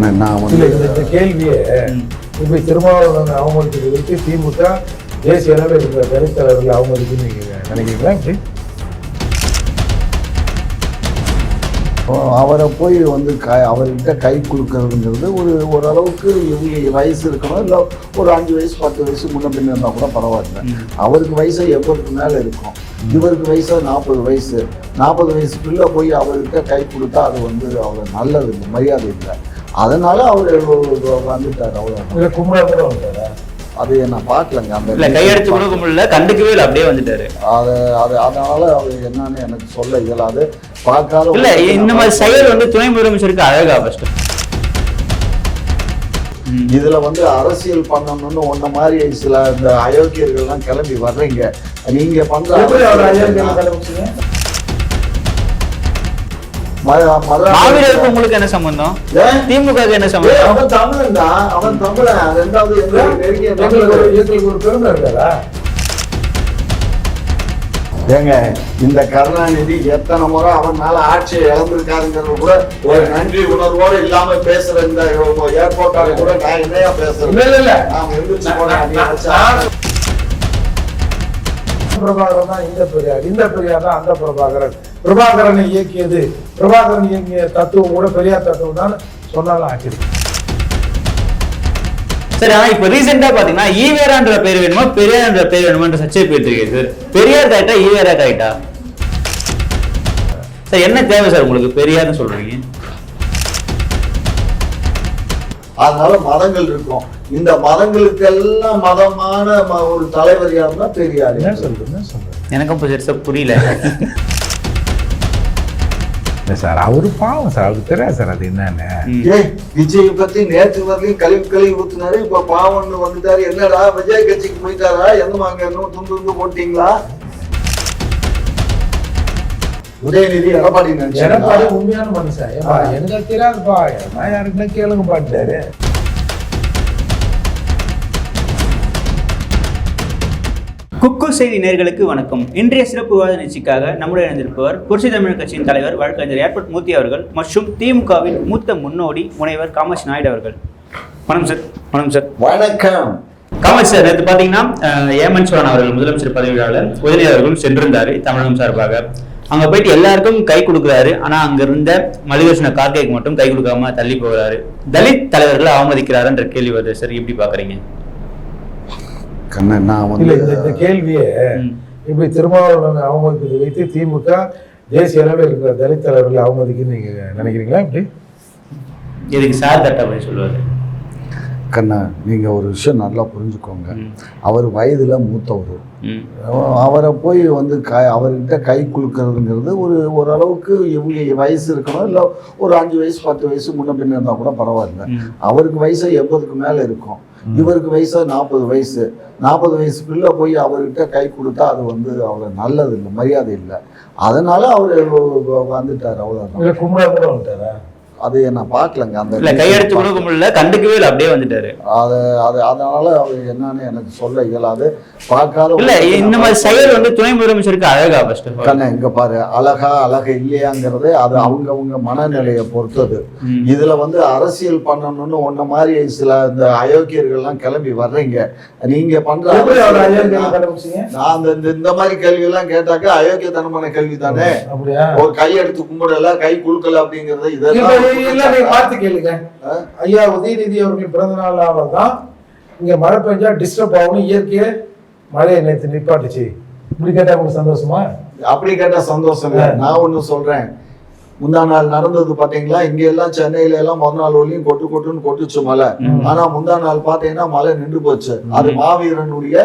நான் வந்து இந்த கேள்வியே இப்போ திருமாவளவன் அவமதிக்கிறது வச்சு திமுக தேசிய அளவில் இருக்கிற தலித் தலைவர்கள் அவமதிக்குன்னு நீங்கள் நினைக்கிறீங்களா இப்படி? அவரை போய் வந்து அவர்கிட்ட கை கொடுக்கறதுங்கிறது ஓரளவுக்கு இவங்க வயசு இருக்கணும், இல்லை ஒரு 5 வயசு 10 வயசு முன்ன பின்ன இருந்தால் கூட பரவாயில்ல. அவருக்கு வயசு 80க்கு மேலே இருக்கும், இவருக்கு வயசு 40 வயசு. 40 வயசுக்குள்ளே போய் அவர்கிட்ட கை கொடுத்தா அது வந்து அவ்வளோ நல்லது இல்லை, மரியாதை இல்லை. அதனால அவர் வந்துட்டார். அவ்வளோ கும்பலா கூட வந்துட்டாரா? அது நான் பார்க்கலங்க. அந்த கையெடுத்து கொடுக்க முடியல, கண்டுக்கவே இல்லை, அப்படியே வந்துட்டாரு. அதனால அவர் என்னன்னு எனக்கு சொல்ல இயலாது. பார்க்காத இல்ல இந்த மாதிரி செயல் வந்து துணை முதலமைச்சருக்கு அழகா ஃபர்ஸ்ட். இதுல வந்து அரசியல் பண்ணணும்னு ஒன்ன மாதிரி சில இந்த அயோக்கியர்கள்லாம் கிளம்பி வர்றீங்க. நீங்க பண்ற மாவீரருக்கு உங்களுக்கு என்ன சம்பந்தம்? திமுக என்ன சம்பந்தம்? அவன் தமிழன் தான், அவன் தமிழன். ரெண்டாவது எங்களுக்கு ஒரு பெருமை இருக்காதா? ஏங்க, இந்த கருணாநிதி எத்தனை முறை அவன் மேல ஆட்சியை இழந்திருக்காருங்கிறது கூட ஒரு நன்றி உணர்வோடு இல்லாம பேசுற இந்த ஏர்போர்ட்டால கூட நான் என்னையா பேசுறேன்? பிரபாகரன் தான் இந்த பெரியார், இந்த பெரியார் தான் அந்த பிரபாகரன். பிரபாகரனை இயக்கியது, பிரபாகரன் இயக்கிய தத்துவம் கூட பெரியார் தத்துவம் தான் சொன்னாலும் ஆக்கிருக்கு. சரி, ஆனா இப்ப ரீசெண்டா பாத்தீங்கன்னா ஈவேரான்ற பேர் வேணுமா பெரியார்ன்ற பேர் வேணுமான்ற சர்ச்சை போயிட்டு இருக்கு சார். பெரியார் காயிட்டா ஈவேரா காயிட்டா சார்? என்ன தேவை சார் உங்களுக்கு பெரியார்னு சொல்றீங்க? அதனால மதங்கள் இருக்கும், இந்த மதங்களுக்கெல்லாம் மதமான ஒரு தலைவர் யாருன்னா பெரியார். என்ன சொல்றேன் எனக்கும் பெருசா புரியல சார். அவரு பாவம் சார், அவருக்கு தெரியாது சார் அது என்னன்னு. விஜய் பத்தி நேற்று வரலையும் கழிவு ஊத்துனாரு, இப்ப பாவம்னு வந்துட்டாரு. என்னடா விஜய் கட்சிக்கு போயிட்டாரா? என்னமா அங்க இன்னும் துண்டு போட்டீங்களா? உதயநிதி எடப்பாடி உண்மையான மனுஷன். எனக்கு தெரியாதுப்பா, யாருக்குன்னா கேளுங்க பாட்டாரு. குக்கு செய்தி நேயர்களுக்கு வணக்கம். இன்றைய சிறப்பு விவாத நிகழ்ச்சிக்காக நம்முடைய இணைந்திருப்பவர் புரட்சி தமிழர் கட்சியின் தலைவர் வழக்கறிஞர் ஏர்போர்ட் மூர்த்தி அவர்கள் மற்றும் திமுகவின் மூத்த முன்னோடி முனைவர் காமராஜ் நாயுடு அவர்கள். வணக்கம் சார். வணக்கம் சார். வணக்கம் காமராஜ் சார். நேற்று பார்த்தீங்கன்னா ஏமன் சோழன் அவர்கள் முதலமைச்சர் பதவியாளர் உதயநிதி அவர்களும் சென்றிருந்தாரு தமிழகம் சார்பாக. அங்க போயிட்டு எல்லாருக்கும் கை கொடுக்குறாரு, ஆனா அங்க இருந்த மல்லிகார்ஜுன கார்கேக்கு மட்டும் கை கொடுக்காம தள்ளி போகிறாரு. தலித் தலைவர்களை அவமதிக்கிறாருன்ற கேள்வி வருது சார், எப்படி பாக்குறீங்க? இந்த கேள்வியே இப்படி திருமாவளவன் அவமதிப்பதை வைத்து திமுக தேசிய அளவில் இருக்கிற தலித் தலைவர்களை அவமதிக்குன்னு நீங்க நினைக்கிறீங்களா? இப்படி எதுக்கு சார் தட்டா போய் சொல்லுவாரு? கண்ணா, நீங்க ஒரு விஷயம் நல்லா புரிஞ்சுக்கோங்க. அவர் வயதுல மூத்தவர். அவரை போய் வந்து அவர்கிட்ட கை குலுக்கிறதுங்கிறது ஓரளவுக்கு இவங்க வயசு இருக்கணும், இல்லை ஒரு 5 வயசு 10 வயசு முன்ன பின்ன இருந்தால் கூட பரவாயில்ல. அவருக்கு வயசு 80க்கு மேலே இருக்கும், இவருக்கு வயசு 40 வயசு. 40 வயசுக்குள்ளே போய் அவர்கிட்ட கை கொடுத்தா அது வந்து அவ்வளோ நல்லது இல்லை, மரியாதை இல்லை. அதனால அவர் வந்துட்டார். அவ்வளோதான். கும்பலா கூட வந்துட்டாரா? அது நான் பார்க்கலங்க. அந்த கையெடுத்து கொடுக்க முடியல, கண்டுக்கவே இல்லை, அப்படியே வந்துட்டாரு. அதனால அவர் என்னன்னு எனக்கு சொல்ல இயலாது. பார்க்காத இல்ல இந்த மாதிரி செயல் வந்து துணை முதலமைச்சருக்கு அழகா ஃபர்ஸ்ட் கண்ணா, இங்க பாரு, அழகா இல்லையாங்கிறது அது அவங்க மனநிலையை பொறுத்தது. இதுல வந்து அரசியல் பண்ணணும்னு ஒன்ன மாதிரி சில இந்த அயோக்கியர்கள்லாம் கிளம்பி வர்றீங்க. நீங்க பண்ற நான் இந்த மாதிரி கேள்வி எல்லாம் கேட்டாக்க அயோக்கியத்தனமான கேள்வி தானே. ஒரு கையெடுத்து கும்பிடல, கை குலுக்கல அப்படிங்கறது இதெல்லாம் பார்த்து கேளுங்க. ஐயா உதயநிதி அவர்கள் பிறந்த நாளாக தான் இங்க மழை பெஞ்சா டிஸ்டர்ப் ஆகணும், இயற்கையை மழையை நேற்று நிப்பாட்டுச்சு. இப்படி கேட்டா உங்களுக்கு சந்தோஷமா? அப்படி கேட்டா சந்தோஷம் இல்லை. நான் ஒண்ணு சொல்றேன், முந்தா நாள் நடந்தது பாத்தீங்களா? இங்க எல்லாம் சென்னையில எல்லாம் மறுநாள் ஒளியும் கொட்டுன்னு கொட்டுச்சு மழை. ஆனா முந்தா நாள் பாத்தீங்கன்னா மழை நின்று போச்சு. அது மாவீரனுடைய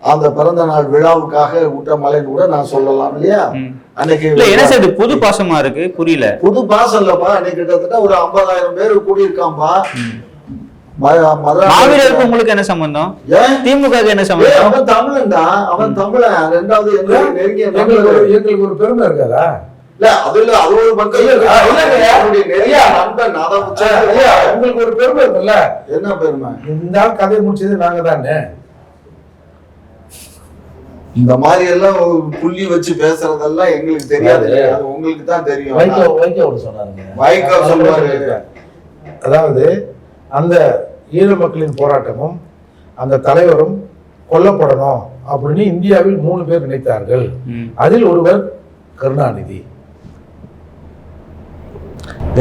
அந்த பிறந்த நாள் விழாவுக்காக விட்ட மழைன்னு கூட நான் சொல்லலாம் இல்லையா? அன்னைக்கு என்ன சார் புது பாசமா இருக்கு? புரியல. புது பாசம் இல்லப்பா. அன்னைக்கு கிட்டத்தட்ட ஒரு 50,000 பேர் கூடியிருக்காம்பா. மாவீரருக்கு உங்களுக்கு என்ன சம்பந்தம்? திமுக என்ன சம்பந்தம்? அவன் தமிழன் தான், அவன் தமிழன். ரெண்டாவது எங்களுக்கு ஒரு பெருமை இருக்காதா? இல்ல அது இல்ல, அது ஒரு பக்கம். உங்களுக்கு ஒரு பெருமை இருக்குல்ல. என்ன பெருமை? இந்த கதையை முடிச்சது நாங்க தானே. இந்த மாதிரி எல்லாம் புள்ளி வச்சு பேசுறதெல்லாம் எங்களுக்கு தெரியாது, அது உங்களுக்கு தான் தெரியும். வைகோ சொன்னாருங்க. வைகோ சொல்லுவாரு, அதாவது அந்த ஈழ மக்களின் போராட்டமும் அந்த தலைவரும் கொல்லப்படணும் அப்படின்னு இந்தியாவில் 3 பேர் நினைத்தார்கள். அதில் ஒருவர் கருணாநிதி.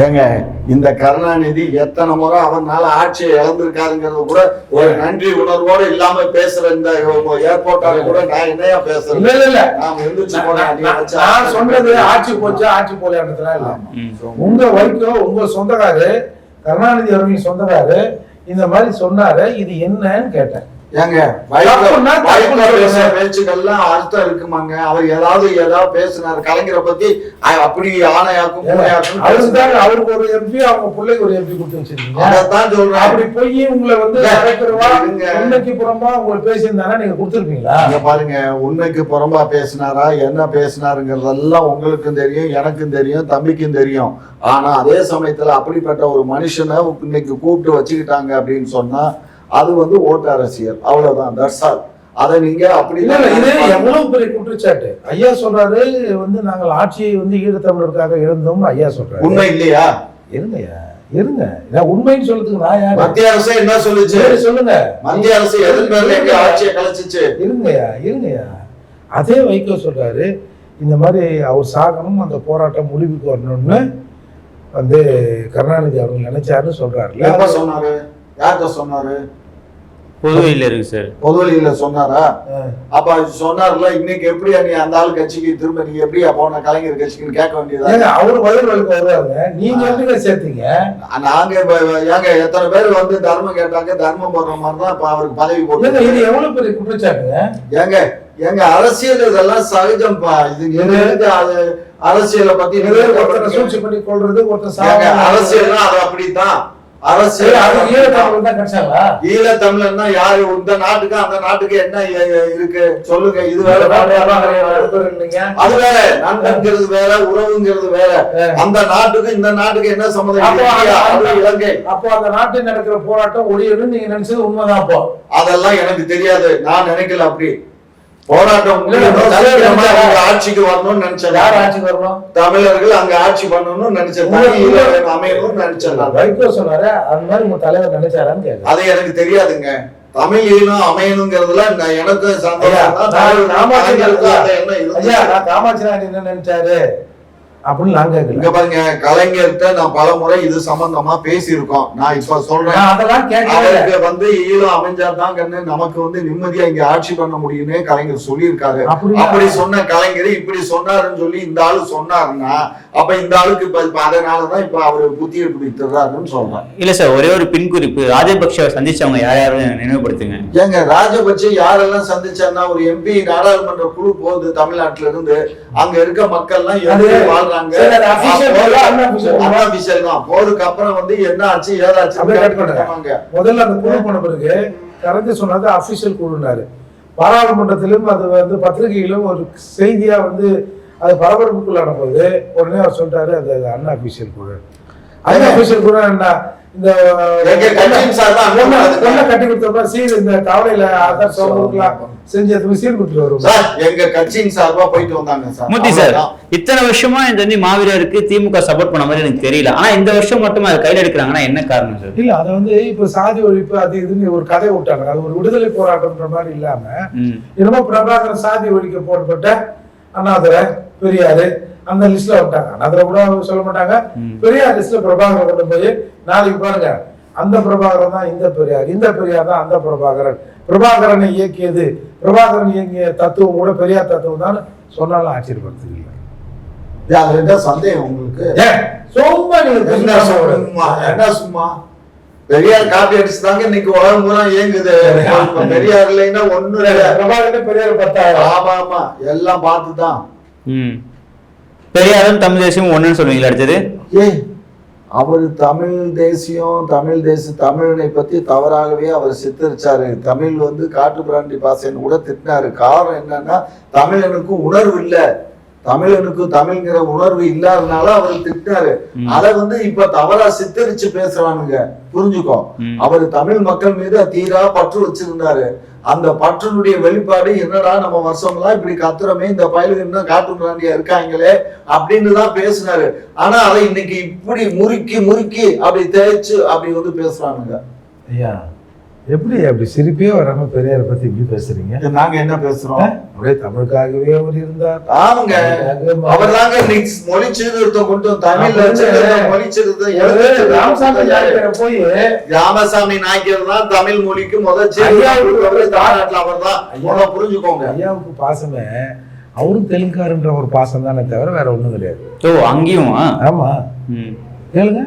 ஏங்க இந்த கருணாநிதி எத்தனை முறை அவனால ஆட்சியை இழந்திருக்காருங்கிறது கூட ஒரு நன்றி உணர்வோடு இல்லாம பேசுற இந்த ஏர்போர்ட்டால கூட நான் என்னையா பேசுறேன். இல்ல நாம எந்திரிச்சு போனா நான் சொன்னது ஆட்சி போச்சா ஆட்சி போலையானதுலாம் இல்ல. உங்க வைக்கோ உங்க சொந்தக்காரு கருணாநிதி அவர்களின் சொந்தக்காரு இந்த மாதிரி சொன்னாரு, இது என்னன்னு கேட்டேன். ஏங்க பேச்சுக்கள்லாம் அர்த்தம் இருக்குமாங்க? அவர் ஏதாவது பேசினாரு கலைஞரை பத்தி, அப்படி ஆணையாக்கும் அவருக்கு ஒரு எம்பி அவங்க பிள்ளைக்கு ஒரு எம்பி கொடுத்து வச்சிருக்கீங்க. அதான் சொல்றேன். அப்படி போய் உங்களை வந்து உண்மைக்கு புறம்பா உங்களை பேசியிருந்தாரா நீங்க கொடுத்துருப்பீங்களா? இங்க பாருங்க, உண்மைக்கு புறம்பா பேசினாரா என்ன பேசினாருங்கிறதெல்லாம் உங்களுக்கும் தெரியும், எனக்கும் தெரியும், தம்பிக்கும் தெரியும். ஆனா அதே சமயத்துல அப்படிப்பட்ட ஒரு மனுஷனை இன்னைக்கு கூப்பிட்டு வச்சுக்கிட்டாங்க அப்படின்னு சொன்னா அது வந்து ஓட்டு அரசியல், அவ்வளவுதான். That's all. அதை நீங்க அப்படி இது எவ்வளவு பெரிய குற்றச்சாட்டு. ஐயா சொல்றாரு வந்து நாங்கள் ஆட்சியை வந்து ஈழத்தமிழருக்காக இழந்தோம்னு ஐயா சொல்றாரு. உண்மை இல்லையா? இருங்கய்யா இருங்க, உண்மைன்னு சொல்றதுக்கு நான் யாரு? மத்திய அரசு என்ன சொல்லுச்சு சொல்லுங்க. மத்திய அரசு எதிர்ப்பு ஆட்சியை கலைச்சிச்சு. இருங்கய்யா அதே வைகோ சொல்றாரு இந்த மாதிரி அவர் சாகணும், அந்த போராட்டம் முடிவுக்கு வரணும்னு வந்து கருணாநிதி அவங்க நினைச்சாருன்னு சொல்றாரு. எப்ப சொன்னாரு? யார்கிட்ட சொன்னாரு? பொதுவெளியில இருக்கு சார். பொதுவெளியில சொன்னாரா? அப்ப சொன்னார்ல, இன்னைக்கு எப்படியா நீ அந்த ஆள் கட்சிக்கு திரும்ப நீ எப்படியா போன கலைஞர் கட்சிக்குன்னு கேட்க வேண்டியதா? அவரு பதில் வருவாங்க. நீங்க எப்படி சேர்த்தீங்க? நாங்க ஏங்க எத்தனை பேர் வந்து தர்மம் கேட்டாங்க, தர்மம் போடுற மாதிரிதான் இப்ப அவருக்கு பதவி போட்டு. இது எவ்வளவு பெரிய குற்றச்சாட்டுங்க. ஏங்க அரசியல் இதெல்லாம் சகஜம்பா. இது அரசியலை பத்தி ஒருத்தர் சூழ்ச்சி பண்ணி கொள்றது, ஒருத்தர் அரசியல்னா அது அப்படித்தான். அரசியல் ஈழத்தமிழன்னா யாரு? இந்த நாட்டுக்கு அந்த நாட்டுக்கு என்ன இருக்கு சொல்லுங்க. இது வேற, அது வேற. நண்பங்கிறது வேற, உறவுங்கிறது வேற. அந்த நாட்டுக்கு இந்த நாட்டுக்கு என்ன சம்மந்தம்? இலங்கை. அப்போ அந்த நாட்டில் நடக்கிற போராட்டம் ஒழியணும்னு நீங்க நினைச்சது உண்மைதான். அப்போ அதெல்லாம் எனக்கு தெரியாது, நான் நினைக்கல அப்படி. போராட்டம் ஆட்சிக்கு வரணும்னு நினைச்சேன். யார் ஆட்சிக்கு வரணும்? தமிழர்கள் அங்க ஆட்சி பண்ணணும்னு நினைச்சேன், அமையணும்னு நினைச்சேன். வைகோ சொன்னாரு, அந்த மாதிரி உங்க தலைவர் நினைச்சாரான்னு கேட்க. அது எனக்கு தெரியாதுங்க. தமிழ் ஈழம் அமையணுங்கிறதுல எனக்கு சந்தோஷம். காமாட்சிநாதன் என்ன நினைச்சாரு அப்படின்னு நாங்க இங்க பாருங்க, கலைஞர்கிட்ட நான் பல முறை இது சம்பந்தமா பேசியிருக்கோம். நான் இப்ப சொல்றேன், அவருக்கு வந்து ஈழம் அமைஞ்சாதான் நமக்கு வந்து நிம்மதியா இங்க ஆட்சி பண்ண முடியும்னு கலைஞர் சொல்லியிருக்காரு. அப்படி சொன்ன கலைஞர் இப்படி சொன்னாருன்னு சொல்லி இந்த ஆளு சொன்னாருன்னா அப்ப இந்த ஆளுக்கு இப்ப அதனாலதான் இப்ப அவரு புத்தி எடுப்பு வித்துறாருன்னு சொல்றேன். இல்ல சார், ஒரே ஒரு பின் குறிப்பு, ராஜபக்ச சந்திச்சவங்க யாரும் நினைவுபடுத்துங்க. ஏங்க ராஜபக்சே யாரெல்லாம் சந்திச்சாருன்னா, ஒரு எம்பி நாடாளுமன்ற குழு போகுது தமிழ்நாட்டுல இருந்து, அங்க இருக்க மக்கள் எல்லாம் போருக்கு அப்புறம் வந்து என்ன ஆச்சு ஏதாச்சு முதல்ல அந்த குழு போன பிறகு கலைஞர் சொன்னது அபிஷியல் குழுனாரு. பாராளுமன்றத்திலும் அது வந்து பத்திரிகையிலும் ஒரு செய்தியா வந்து அது பரபரப்புக்குள்ளான போது உடனே அவர் சொல்லிட்டாரு அது அண்ணா அபிஷியல் குழு. அபிஷியல் குழு என்ன இந்த கட்டி கொடுத்தா சீர் இந்த கவலையில ஆதார் சோகலாம் செஞ்சு அது சீர் கொடுத்துட்டு வருவோம். எங்க கட்சியின் சார்பா போயிட்டு வந்தாங்க சார். மூர்த்தி சார், இத்தனை வருஷமா இந்த மாவீரருக்கு திமுக சப்போர்ட் பண்ண மாதிரி எனக்கு தெரியல. ஆனா இந்த வருஷம் மட்டும் அதை கையில எடுக்கிறாங்கன்னா என்ன காரணம் சார்? இல்ல அதை வந்து இப்ப சாதி ஒழிப்பு அது இதுன்னு ஒரு கதை விட்டாங்க. அது ஒரு விடுதலை போராட்டம்ன்ற மாதிரி இல்லாம என்னமோ பிரபாகரன் சாதி ஒழிக்க போடப்பட்ட அண்ணாதுரை பெரியாரு அந்த லிஸ்ட்ல விட்டாங்க. அண்ணாதுரை கூட சொல்ல மாட்டாங்க, பெரியார் லிஸ்ட்ல பிரபாகரன் கொண்டு போய் நாளைக்கு பாருங்க அந்த பிரபாகரன் தான் இந்த பெரியார், இந்த பெரியார் தான் அந்த பிரபாகரன், பிரபாகரனை இயக்கியது பிரபாகரன் இயங்கிய தத்துவம் கூட பெரியார் தத்துவம் தான் சொன்னாலும் ஆச்சரியப்படுத்துது இல்லை. சந்தேகம் உங்களுக்கு? என்ன சும்மா பெரியார் காப்பி அடிச்சுதாங்க இன்னைக்கு உலகம் பூரா இயங்குது. பெரியார் இல்லைன்னா ஒண்ணு பிரபாகரன் பெரியார் பார்த்தாங்க. ஆமா ஆமா எல்லாம் பார்த்துதான். பெரியாரும் தமிழ் தேசியம் ஒண்ணுன்னு சொல்லுவீங்களா? அடுத்தது அவர் தமிழ் தேசியம் தமிழனை பத்தி தவறாகவே அவர் சித்தரிச்சாரு. தமிழ் வந்து காட்டு பிராண்டி பாசைன்னு கூட திட்டினாரு. காரணம் என்னன்னா தமிழனுக்கு உணர்வு இல்லை. தமிழனுக்கு தமிழ்ங்கிற உணர்வு இல்லாதனால அவர் திட்டினாரு. அதை வந்து இப்ப தவறா சித்தரிச்சு பேசுறானுங்க. புரிஞ்சுக்கோ, அவர் தமிழ் மக்கள் மீது தீரா பற்று வச்சிருந்தாரு. அந்த பற்றினுடைய வெளிப்பாடு என்னடா நம்ம வருஷம்லாம் இப்படி கத்துறமே, இந்த பயலுக்கு என்ன காட்டுறாண்டியா இருக்காங்களே அப்படின்னு தான் பேசினாரு. ஆனா அதை இன்னைக்கு இப்படி முறுக்கி அப்படி தேய்ச்சு அப்படி வந்து பேசுறானுங்க. ஐயா எப்படி அப்படி சிரிப்பே வராம பெரியாரை பத்தி இப்படி பேசுறீங்க? நாங்க என்ன பேசுறோம்? அப்படியே தமிழுக்காகவே அவர் இருந்தார். ஆமாங்க, அவர் தாங்க மொழி சீர்திருத்தம் கொண்டு தமிழ்ல மொழி சீர்திருத்தம். ராமசாமி நாயக்கர் தான் தமிழ் மொழிக்கு முதல் தமிழ்நாட்டுல அவர் தான். புரிஞ்சுக்கோங்க, ஐயாவுக்கு பாசமே அவரும் தெலுங்காருன்ற ஒரு பாசம் தானே தவிர வேற ஒண்ணும் கிடையாது. ஓ அங்கேயும் ஆமா கேளுங்க.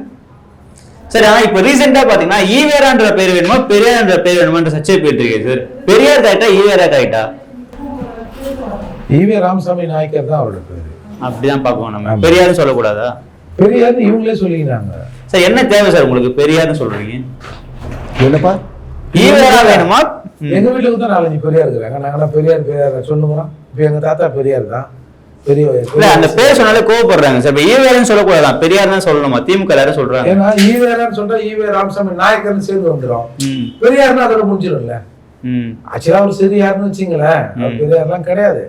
சரி, ஆனா இப்ப ரீசெண்டா பாத்தீங்கன்னா ஈவேரான்ற பேர் வேணுமா பெரியார்ன்ற பேர் வேணுமான்ற சர்ச்சை போயிட்டு இருக்கு சார். பெரியார் கரெக்டா ஈவேரா கரெக்டா? ஈவே ராமசாமி நாயக்கர் தான் அவரோட பேரு. அப்படிதான் பாக்குவோம் நம்ம. பெரியார்னு சொல்லக்கூடாதா? பெரியார் இவங்களே சொல்லிக்கிறாங்க. சார் என்ன தேவை சார் உங்களுக்கு பெரியார்னு சொல்றீங்க? என்னப்பா ஈவேரா வேணுமா? எங்க வீட்டுக்கு தான் 4-5 பெரியார் இருக்கிறாங்க. நாங்க பெரியார் சொல்லுங்க. இப்ப எங்க தாத்தா பெரியார் தான். அந்த பேர் சொன்னாலே கோவப்படுறாங்க சார். ஈவேரான்னு சொல்லக்கூடாதான், பெரியார் தான் சொல்லணுமா? திமுக எல்லாரும் சொல்றாங்க. ஏன்னா ஈவேரான்னு சொல்றா ஈவே ராமசாமி நாயக்கர்னு சேர்ந்து வந்துடும். பெரியார்னா அதோட முடிஞ்சிடும்ல. ஆக்சுவலா அவர் சிறியார்னு வச்சுங்களேன், பெரியார்லாம் கிடையாது.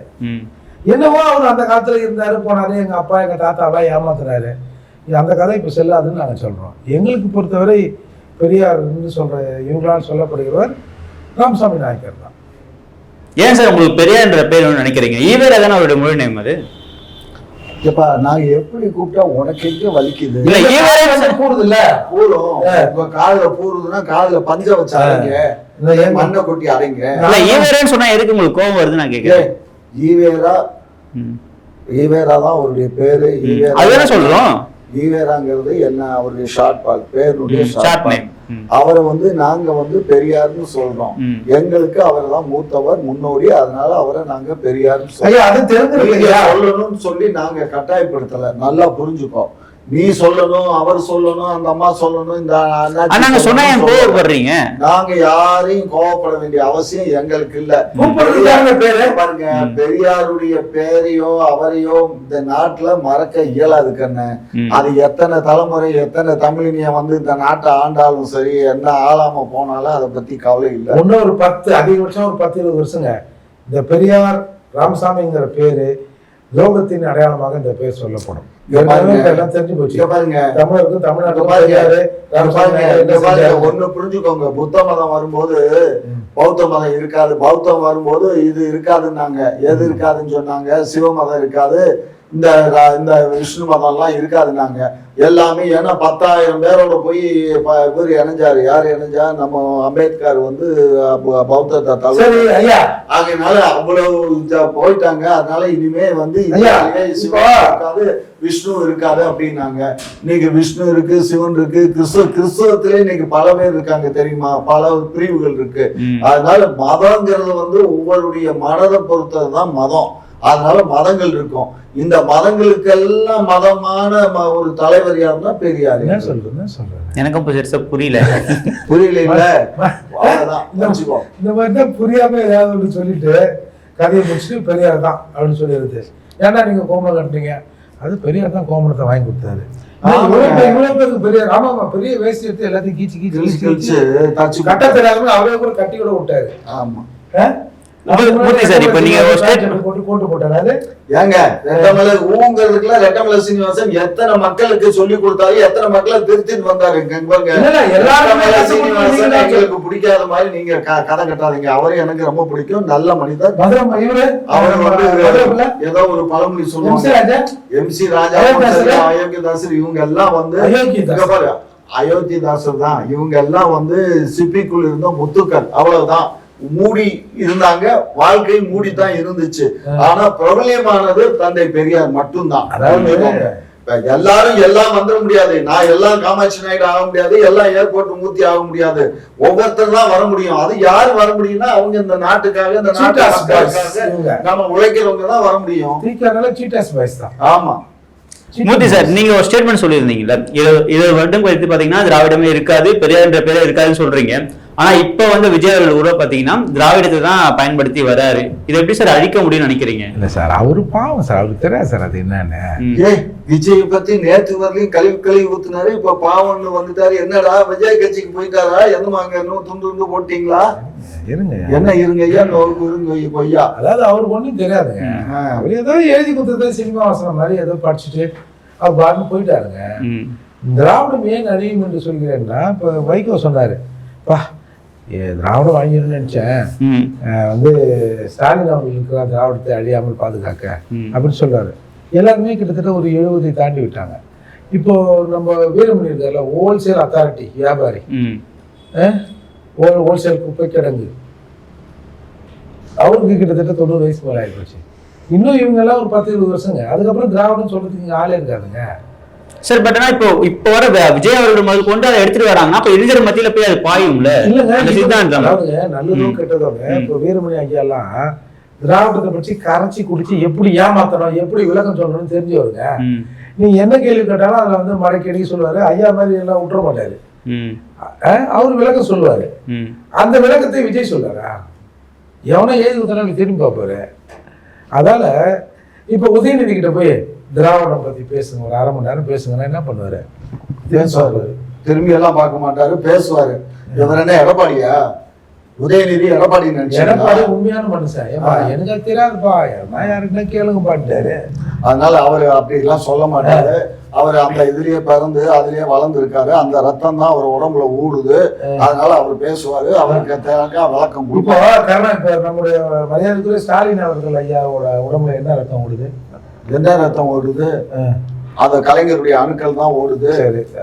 என்னவோ அவர் அந்த காலத்துல இருந்தாரு போனாரு, எங்க அப்பா எங்க தாத்தாவெல்லாம் ஏமாத்துறாரு. அந்த கதை இப்ப செல்லாதுன்னு நாங்க சொல்றோம். எங்களுக்கு பொறுத்தவரை பெரியார்னு சொல்ற இவங்களால் சொல்லப்படுகிறவர் ராமசாமி நாயக்கர் தான். ஏன் சார் உங்களுக்கு பெரியார்ன்ற பேர் நினைக்கிறீங்க? ஈவேரா தானே அவருடைய முழு நேம் அது. எப்பா நான் எப்படி கூப்பிட்டா உனக்கு எங்க வலிக்குது? இல்ல ஈவேரா கூடுது இல்ல, பூரும் இப்ப காதுல பூருதுன்னா காதுல பஞ்ச வச்சு அடைங்க, மண்ணை கொட்டி அடைங்க. இல்ல ஈவேரான்னு சொன்னா எதுக்கு உங்களுக்கு கோவம் வருது நான் கேட்கிறேன். ஈவேரா தான் அவருடைய பேரு. அதுதானே சொல்றோம். ஈவேராங்கிறது என்ன அவருடைய ஷார்ட் பால், பேருடைய ஷார்ட் நேம். அவரை வந்து நாங்க வந்து பெரியார்னு சொல்றோம். எங்களுக்கு அவர் தான் மூத்தவர், முன்னோடி. அதனால அவரை நாங்க பெரியார்னு சொல்லணும்னு சொல்லி நாங்க கட்டாயப்படுத்தல. நல்லா புரிஞ்சுக்கோ. நீ சொல்லணும், அவர் சொல்லணும், அந்த அம்மா சொல்லணும், இந்த கோவப்படுறீங்க. நாங்க யாரையும் கோவப்பட வேண்டிய அவசியம் எங்களுக்கு இல்ல. பாருங்க, பெரியாருடைய பேரையோ அவரையோ இந்த நாட்டுல மறக்க இயலாது கண்ணு. அது எத்தனை தலைமுறை எத்தனை தமிழினிய வந்து இந்த நாட்டை ஆண்டாலும் சரி, என்ன ஆளாம போனாலும் அதை பத்தி கவலை இல்லை. இன்னும் ஒரு 10 அதிகபட்சம் ஒரு 10-20 வருஷங்க இந்த பெரியார் ராமசாமிங்கிற பேரு லோகத்தின் அடையாளமாக இந்த பேர் சொல்லப்படும். தெரிஞ்சு போச்சு. தமிழருக்கு ஒண்ணு புரிஞ்சுக்கோங்க, புத்த மதம் வரும்போது பௌத்த மதம் இருக்காது, பௌத்தம் வரும்போது இது இருக்காதுன்னாங்க. எது இருக்காதுன்னு சொன்னாங்க? சிவ மதம் இருக்காது, இந்த விஷ்ணு மதம் எல்லாம் இருக்காதுன்னாங்க. எல்லாமே ஏன்னா 10,000 பேரோட போய் இவர் இணைஞ்சாரு. யாரு இணைஞ்சா? நம்ம அம்பேத்கர் வந்து பௌத்தத்தை தலைவர். அதனால அவ்வளவு போயிட்டாங்க. அதனால இனிமே வந்து சிவா இருக்காது, விஷ்ணு இருக்காது அப்படின்னாங்க. இன்னைக்கு விஷ்ணு இருக்கு, சிவன் இருக்கு. கிறிஸ்தவத்திலே இன்னைக்கு பல பேர் இருக்காங்க தெரியுமா? பல பிரிவுகள் இருக்கு. அதனால மதங்கிறது வந்து ஒவ்வொருடைய மனதை பொறுத்ததுதான் மதம். அதனால மதங்கள் இருக்கும். இந்த மதங்களுக்கெல்லாம் மதமான ஒரு தலைவர் யாருன்னா பெரியார். எனக்கும் புரியல இல்ல. இந்த மாதிரிதான் புரியாம ஏதாவது சொல்லிட்டு கதையை முடிச்சுட்டு பெரியார் தான் அப்படின்னு சொல்லிடுது. ஏன்னா நீங்க கோமணம் கட்டுறீங்க, அது பெரியார் தான் கோமணத்தை வாங்கி கொடுத்தாரு. இவ்வளவு பேருக்கு பெரியார். ஆமா, பெரிய வேஷ்டி எடுத்து எல்லாத்தையும் கீச்சு கட்ட தெரியாம அவரே கூட கட்டி கூட விட்டாரு. ஆமா, சீனிவாசன் எத்தனை மக்களுக்கு சொல்லி கொடுத்தாரு, எத்தனை மக்களை திருத்திட்டு வந்தாரு. எங்களுக்கு பிடிக்காத மாதிரி நீங்க கதை கட்டாதீங்க. அவரே எனக்கு ரொம்ப பிடிக்கும், நல்ல மனிதர். அவர் வந்து ஏதோ ஒரு பழமொழி சொல்லுவாங்க, MC ராஜா, அயோத்திதாசர், இவங்க எல்லாம் வந்து அயோத்திதாசர் தான். இவங்க எல்லாம் வந்து சிப்பிக்குள் இருந்த முத்துக்கள், அவ்வளவுதான். மூடி இருந்தாங்க, வாழ்க்கை மூடித்தான் இருந்துச்சு. ஆனா பிரபலியமானது தந்தை பெரியார் மட்டும்தான். எல்லாரும் எல்லாம் வந்துட முடியாது. நான் எல்லாம் காமாட்சி நாயுடு ஆக முடியாது, எல்லாம் ஏர்போர்ட் மூர்த்தி ஆக முடியாது. ஒவ்வொருத்தர் தான் வர முடியும். அது யாரு வர முடியும்னா அவங்க இந்த நாட்டுக்காக, இந்த நாட்டுக்காக நம்ம உழைக்கிறவங்க தான் வர முடியும். ஆமா மூர்த்தி சார், நீங்க ஒரு ஸ்டேட்மெண்ட் சொல்லியிருந்தீங்கல்ல, 20 வருடம் கழித்து பாத்தீங்கன்னா திராவிடமே இருக்காது, பெரியார் என்ற பேரே இருக்காதுன்னு சொல்றீங்க. ஆனா இப்ப வந்து விஜய் அவர்கள் கூட பாத்தீங்கன்னா திராவிடத்தை தான் பயன்படுத்தி வராரு. இதை எப்படி சார் அழிக்க முடியும்னு நினைக்கிறீங்க? இல்ல சார், அவரு பாவம் சார், அவருக்கு தெரியாது சார் அது என்னன்னு. விஜய் பத்தி நேற்று வரலையும் கழுவி ஊத்துனாரு, இப்ப பாவம்னு வந்துட்டாரு. என்னடா விஜய் கட்சிக்கு போயிட்டாரா? என்னமாங்க இன்னும் துண்டு போட்டீங்களா? என்ன இருங்க ஐயா, இருங்க கொய்யா. அதாவது அவருக்கு ஒன்றும் தெரியாதுங்க. அவர் ஏதோ எழுதி கொடுத்தது சினிமா வசனம் மாதிரி ஏதோ படிச்சுட்டு அவர் பாட்டு போயிட்டாருங்க. திராவிடம் ஏன் அழியும் என்று சொல்கிறேன்னா, இப்போ வைகோ சொன்னாரு, பா திராவிடம் வாங்கிடணும்னு நினைச்சேன், வந்து ஸ்டாலின் அவர்களுக்கு திராவிடத்தை அழியாமல் பாதுகாக்க அப்படின்னு சொல்றாரு. எல்லாருமே கிட்டத்தட்ட ஒரு 70 தாண்டி விட்டாங்க. இப்போ நம்ம வீரமணி இருக்கார்ல, ஹோல்சேல் அத்தாரிட்டி வியாபாரி, ஹோல்சேல் குப்பை கிடங்கு, அவருக்கு கிட்டத்தட்ட 90 வயசு மேலே ஆகிப்போச்சு. இன்னும் இவங்க எல்லாம் ஒரு 10-20 வருஷங்க, அதுக்கப்புறம் திராவிடம் சொல்றதுக்கு ஆளே இருக்காதுங்க சார். பட் ஆனா இப்போ வர விஜய் அவர்கள் முதல் கொண்டு அதை எடுத்துட்டு வராங்கன்னா அப்ப இளைஞர் மத்தியில போய் அது பாயும்ல. இல்லைங்க, நல்லதும் கெட்டதோங்க. இப்போ வீரமணி ஐயா எல்லாம் திராவிடத்தை பற்றி கரைச்சி குடிச்சு எப்படி ஏமாத்தணும், எப்படி விளக்கம் சொல்லணும்னு தெரிஞ்சவருங்க. நீ என்ன கேள்வி கேட்டாலும் அதுல வந்து மடக்கடி சொல்லுவாரு. ஐயா மாதிரி எல்லாம் விட்டுற மாட்டாரு, அவரு விளக்கம் சொல்லுவாரு. அந்த விளக்கத்தை விஜய் சொல்றாரா? எவனோ எழுதி ஊத்தனா திரும்பி பார்ப்பாரு. அதால இப்ப உதயநிதி கிட்ட போய் திராவிடம் பத்தி பேசுங்க, ஒரு 1/2 மணி நேரம் பேசுங்கன்னா என்ன பண்ணுவாரு? பேசுவாரு, திரும்பி எல்லாம் பார்க்க மாட்டாரு, பேசுவாரு. இவர் என்ன எடப்பாடியா? உதயநிதி எடப்பாடி எடப்பாடி உண்மையான மனுஷன். எனக்கு தெரியாதுப்பா, நான் யாருக்குன்னா கேளுங்க பாட்டாரு. அதனால அவரு அப்படி எல்லாம் சொல்ல மாட்டாரு. அவர் அந்த இதுலயே பிறந்து அதுலயே வளர்ந்து இருக்காரு. அந்த ரத்தம் தான் அவர் உடம்புல ஊடுது. அதனால அவர் பேசுவாரு, அவருக்கு தேவையா விளக்கம் கொடுப்போம். இப்ப நம்முடைய மரியாதைக்குரிய ஸ்டாலின் அவர்கள் ஐயாவோட உடம்புல என்ன ரத்தம் ஓடுது? என்ன ரத்தம் ஓடுது? அந்த கலைஞருடைய அணுக்கள் தான் ஓடுது.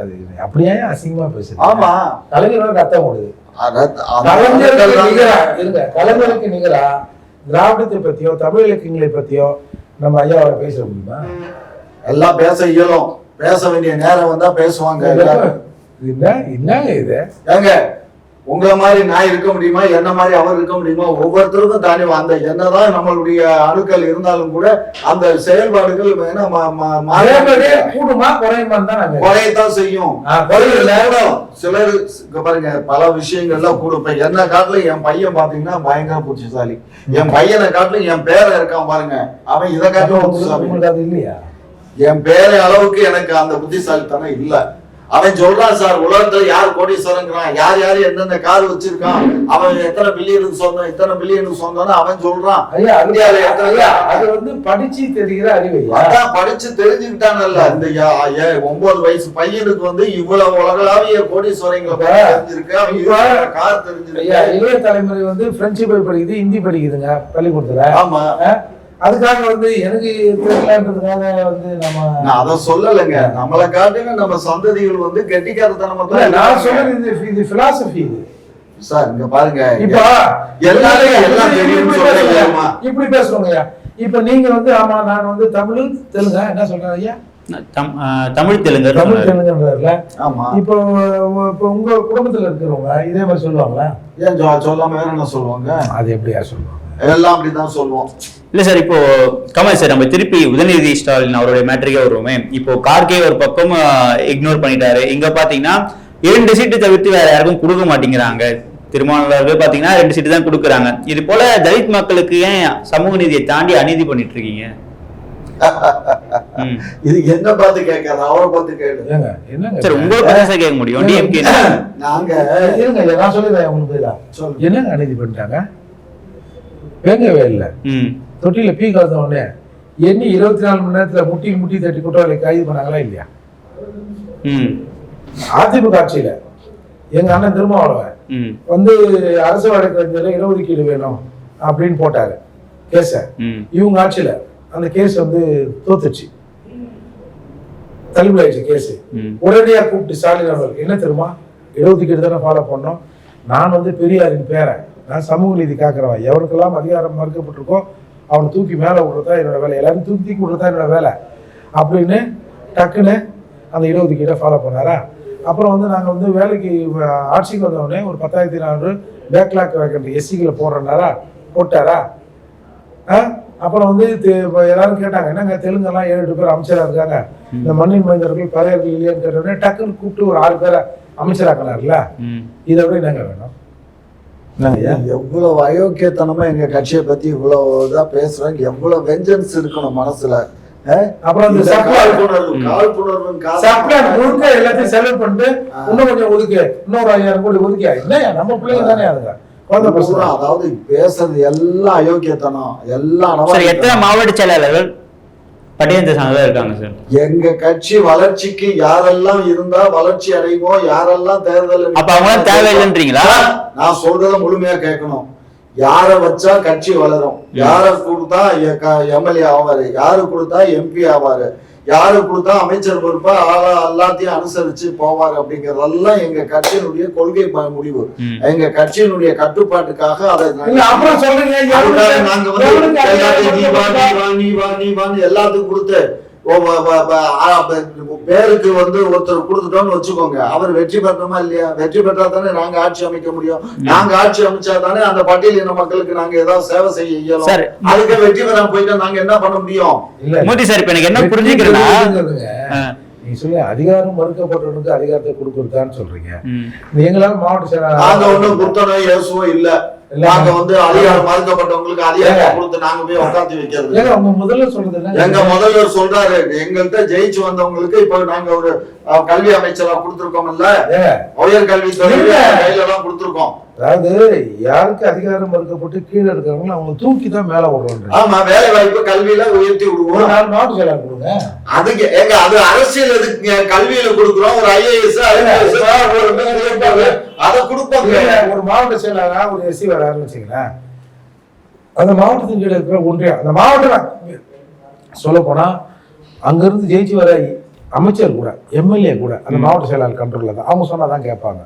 அது அப்படியே அசிங்கமா பேசுது. ஆமா, கலைஞரோட ரத்தம் ஓடுது. கலைஞருக்கு நிகரா திராவிடத்தை பத்தியோ தமிழ் இலக்கியங்களை பத்தியோ நம்ம ஐயாவோட பேச முடியுமா? எல்லாம் பேச இயலும். பேச வேண்டிய நேரம் வந்தா பேசுவாங்க. என்னங்க இது? ஏங்க, உங்களை மாதிரி நான் இருக்க முடியுமா? என்ன மாதிரி அவர் இருக்க முடியுமா? ஒவ்வொருத்தருக்கும் தானே அந்த என்னதான் நம்மளுடைய அணுக்கள் இருந்தாலும் கூட அந்த செயல்பாடுகள் கூடுமா குறையத்தான் செய்யும். சிலர் பாருங்க, பல விஷயங்கள்லாம் கூட. இப்ப என்ன காட்டுல என் பையன் பாத்தீங்கன்னா பயங்கர புத்திசாலி. என் பையனை காட்டுல என் பேரை இருக்கான் பாருங்க, அவன் இதை காட்டுல புத்திசாலி இல்லையா? என் பேரை அளவுக்கு எனக்கு அந்த புத்திசாலித்தனம் இல்ல. அவன் சொல்றான், சார் உலகத்துல யார் கோடீஸ்வரங்கிறான், யார் யாரு எந்தெந்த கார் வச்சிருக்கான், அவன் எத்தனை பில்லியனுக்கு சொந்தம், இத்தனை பில்லியனுக்கு சொந்தம்னு அவன் சொல்றான். அது வந்து படிச்சு தெரிகிற அறிவு. அதான் படிச்சு தெரிஞ்சுக்கிட்டானல்ல. இந்த 9 வயசு பையனுக்கு வந்து இவ்வளவு உலகளாவிய கோடீஸ்வரங்களை தெரிஞ்சிருக்கு, அவன் கார் தெரிஞ்சிருக்கு. இளைய தலைமுறை வந்து பிரெஞ்சு படிக்குது, ஹிந்தி படிக்குதுங்க பள்ளிக்கூடத்துல. ஆமா, அதுக்காக வந்து எனக்கு தெரியலன்றதுக்காக வந்து நான் அதை சொல்லலைங்க. நம்மளை காட்டின நம்ம சந்ததிகள் வந்து கெட்டிக்காரத்தனமா நான் சொல்றது இது பிலாசபி. சார் இங்க பாருங்க, இப்ப எல்லாரும் எல்லாம் தெரியும்னு சொல்றீங்க. இப்படி பேசுறோங்கய்யா. இப்ப நீங்க வந்து ஆமா நான் வந்து தமிழ் தெலுங்க என்ன சொல்றேன் ஐயா? தமிழ் தெலுங்குன்றதுல. ஆமா, இப்போ உங்க குடும்பத்துல இருக்கிறவங்க இதே மாதிரி சொல்லுவாங்களா? ஏன் சொல்லாம வேற என்ன சொல்லுவாங்க? அது எப்படியா சொல்லுவாங்க? எல்லாம் அப்படிதான் சொல்லுவோம். இல்ல சார், இப்போ கமல் சார் நம்ம திருப்பி உதயநிதி ஸ்டாலின் அவருடைய மேட்ரிக்கே வருவோமே. இப்போ கார்கே ஒரு பக்கம் இக்னோர் பண்ணிட்டாரு. இங்க பாத்தீங்கன்னா 2 சீட்டு தவிர்த்து வேற யாருக்கும் கொடுக்க மாட்டேங்கிறாங்க. திருமாவளவர்கள் பாத்தீங்கன்னா 2 சீட்டு தான் கொடுக்குறாங்க. இது போல தலித் மக்களுக்கு ஏன் சமூக நீதியை தாண்டி அநீதி பண்ணிட்டு இருக்கீங்க? இது என்ன பார்த்து கேட்காத, அவரை பார்த்து கேளுங்க. சார் உங்களுக்கு தான் கேட்க முடியும். டிஎம்கே நாங்க இருங்க, நான் சொல்லிடுறேன் உங்களுக்கு. என்னங்க அநீதி பண்ணிட்டாங்க? வேங்கவே இல்லை. தொட்டியில பீ கலந்த உடனே எண்ணி 24 மணி நேரத்துல முட்டி தட்டி குற்றவாளி கைது பண்ணாங்களா இல்லையா? அதிமுக ஆட்சியில எங்க அண்ணன் திருமாவளவன் வந்து அரசு வழக்கறிஞர் இடஒதுக்கீடு வேணும் அப்படின்னு போட்டாரு கேஸ. இவங்க ஆட்சியில அந்த கேஸ் வந்து தோத்துச்சு, தள்ளுபடி ஆயிடுச்சு கேஸ். உடனடியா கூப்பிட்டு ஸ்டாலின் அவர்கள் என்ன தெரியுமா, இடஒதுக்கீடு தானே ஃபாலோ பண்ணோம், நான் வந்து பெரியாரின் பேரன், நான் சமூக நீதி காக்கிறவன், எவனுக்கெல்லாம் அதிகாரம் மறுக்கப்பட்டிருக்கோ அவனை தூக்கி மேலே விடுறதா என்னோட வேலை, எல்லாரும் தூக்கி விடுறதா என்னோட வேலை அப்படின்னு டக்குன்னு அந்த இடஒதுக்கீட்டை ஃபாலோ பண்ணாரா. அப்புறம் வந்து நாங்கள் வந்து வேலைக்கு ஆட்சிக்கு வந்தவுடனே ஒரு 10,400 பேக்லாக் வேக்கண்ட் எஸ்சிகளை போடுறனாரா, போட்டாரா. அப்புறம் வந்து எல்லாரும் கேட்டாங்க, என்னங்க தெலுங்கெல்லாம் 7-8 பேர் அமைச்சராக இருக்காங்க, இந்த மண்ணின் மைந்தர்கள் பறையர்கள் இல்லையான்னு கேட்டோடனே டக்குன்னு கூப்பிட்டு ஒரு 6 பேரை அமைச்சராக்கினார்ல. இதை விட என்னங்க வேணும்? எவ்வளவு அயோக்கியத்தனமா எங்க கட்சியை பத்தி இவ்வளவு இதா பேசுறாங்க, எவ்வளவு வெஞ்சன்ஸ் இருக்கணும் மனசுல. அப்புறம் அந்த காழ்ப்புணர்வு முழுக்க எல்லாத்தையும் செலவு பண்ணிட்டு இன்னும் கொஞ்சம் ஒதுக்கு, இன்னொரு 5000 கோடி ஒதுக்கி, இல்லையா நம்ம பிள்ளைங்க தானே அதுங்க. அதாவது பேசுறது எல்லாம் அயோக்கியத்தனம் எல்லாம். எத்தனை மாவட்ட செயலாளர்கள் பட்டியல் சார்ந்ததா இருக்காங்க சார்? எங்க கட்சி வளர்ச்சிக்கு யாரெல்லாம் இருந்தா வளர்ச்சி அடையுமோ, யாரெல்லாம் தேர்தல் அப்ப அவங்க தேவையில்லைன்றீங்களா? நான் சொல்றத முழுமையா கேட்கணும். யார வச்சா கட்சி வளரும், யார கொடுத்தா எம்எல்ஏ ஆவாரு, யாரு கொடுத்தா எம்பி ஆவாரு, யாரு கொடுத்தா அமைச்சர் பொறுப்பா எல்லாத்தையும் அனுசரிச்சு போவாரு அப்படிங்கறதெல்லாம் எங்க கட்சியினுடைய கொள்கை முடிவு. எங்க கட்சியினுடைய கட்டுப்பாட்டுக்காக அதை நாங்க வந்து எல்லாத்துக்கும் கொடுத்து பேருக்கு வந்து ஒருத்தர் கொடுத்துட்டோம்னு வச்சுக்கோங்க, அவர் வெற்றி பெறணுமா இல்லையா? வெற்றி பெற்றா தானே நாங்க ஆட்சி அமைக்க முடியும். நாங்க ஆட்சி அமைச்சா தானே அந்த பட்டியலின மக்களுக்கு நாங்க ஏதாவது சேவை செய்ய இயலும். அதுக்கு வெற்றி பெறாம போயிட்டா நாங்க என்ன பண்ண முடியும்? மோடி சார், இப்ப எனக்கு என்ன புரிஞ்சுக்கிறேன்னா, நீங்க சொல்லி அதிகாரம் மறுக்கப்பட்டவனுக்கு அதிகாரத்தை கொடுக்கறதான்னு சொல்றீங்க. எங்களால மாவட்ட செயலாளர் நாங்க ஒண்ணும் குத்தனோ இயேசுவோ இல்ல. நாங்க வந்து அதிகாரம் மறுக்கப்பட்டவங்களுக்கு அதிகாரம் கொடுத்து நாங்க போய் உட்காந்து வைக்கிறது. உங்க முதல்வர் சொல்றது, எங்க முதல்வர் சொல்றாரு, எங்கள்கிட்ட ஜெயிச்சு வந்தவங்களுக்கு இப்ப நாங்க ஒரு கல்வி அமைச்சரா கொடுத்திருக்கோம்ல, உயர் கல்வித்துறை கையில எல்லாம் கொடுத்திருக்கோம். அதாவது யாருக்கு அதிகாரம் மறுக்கப்பட்டு கீழே இருக்காங்களோ அவங்க தூக்கி தான் மேல விடுவாங்க. ஆமா, வேலை வாய்ப்பு கல்வியில உயர்த்தி விடுவோம். மாவட்ட செயலாளர் கொடுங்க. அதுக்கு எங்க அது அரசியல் எதுக்கு? கல்வியில கொடுக்குறோம். ஒரு IAS அதை கொடுப்பாங்க. ஒரு மாவட்ட செயலாளரா ஒரு SC வராருன்னு வச்சுங்களேன், அந்த மாவட்டத்தின் கீழே இருக்கிற ஒன்றியம், அந்த மாவட்டம் சொல்ல போனா அங்கிருந்து ஜெயிச்சு வர அமைச்சர் கூட MLA கூட அந்த மாவட்ட செயலாளர் கண்ட்ரோல்ல தான், அவங்க சொன்னாதான் கேட்பாங்க.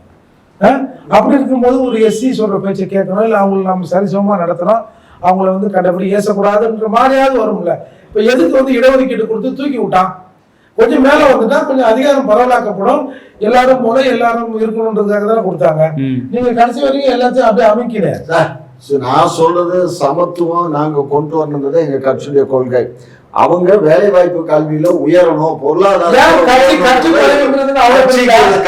அப்படி இருக்கும்போது ஒரு SC சொல்ற பேச்சை கேட்கணும், இல்லை அவங்களை நம்ம சரிசமமா நடத்தணும், அவங்கள வந்து கண்டபடி ஏசக்கூடாதுன்ற மாதிரியாவது வரும்ல. இப்ப எதுக்கு வந்து இடஒதுக்கீடு கொடுத்து தூக்கி விட்டான்? கொஞ்சம் மேல வந்துட்டா கொஞ்சம் அதிகாரம் பரவலாக்கப்படும், எல்லாரும் போல எல்லாரும் இருக்கணும்ன்றதுக்காக தானே கொடுத்தாங்க. நீங்க கடைசி வரைக்கும் எல்லாத்தையும் அப்படியே அமைக்கிறேன். நான் சொல்றது சமத்துவம் நாங்க கொண்டு வரணுங்கிறது எங்க கட்சியுடைய கொள்கை. அவங்க வேலை வாய்ப்பு கல்வியில உயரணும், பொருளாதாரம்.